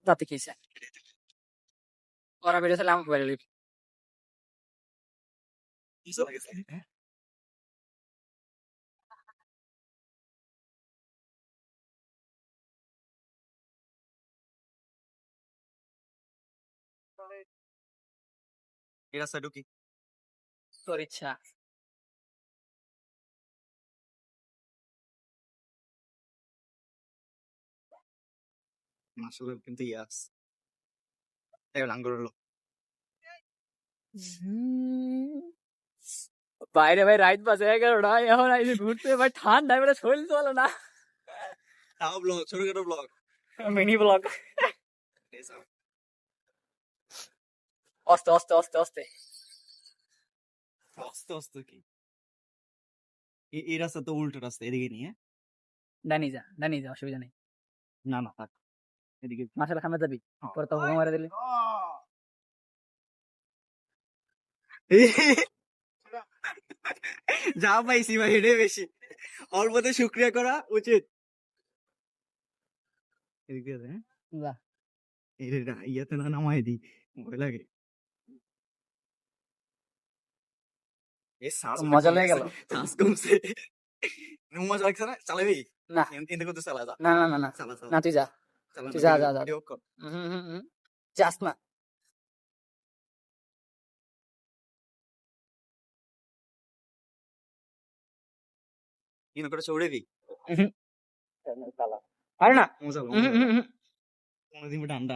রাতে খেয়েছে ওরা বেরিয়েছিল আমাকে বেরোলি এই রাস্তায় ঢুকি তোর ইচ্ছা আসলে কিন্তু ইয়াস লাঙ্গর হলো বাইরে ভাই রাইত বাজে 11টা এখন আইসি ঘুরতে ভাই ঠান্ডায় বেলা শরীর চলে না তাও ব্লগ ছোটখাটো ব্লগ মিনি ব্লগ আস্তে আস্তে আস্তে আস্তে আস্তে আস্তে কি এই রাস্তা তো উল্টো রাস্তা এদিকে নিয়ে ডানি যা অসুবিধা নেই না না থাক এদিকে মাসালা খামে যাবি পরে তো হুকুম মারা দিলি যা পাইছি ভাই এটাই বেশি অল্পতে শুক্রিয়া করা উচিত এদিকে আছে হ্যাঁ বাহ এটা ইয়াতে না নামাই দি ভয় লাগে মজা লেগে গেল শ্বাস কমছে মজা লাগছে না চালাবি না এতে করতে চালা যা না না না না চালা চালা না তুই যা চালা তুই যা যা যা ভিডিও কর যাস না ইনো করে ছড়ে আরে না মজা কোনোদিন ডান্ডা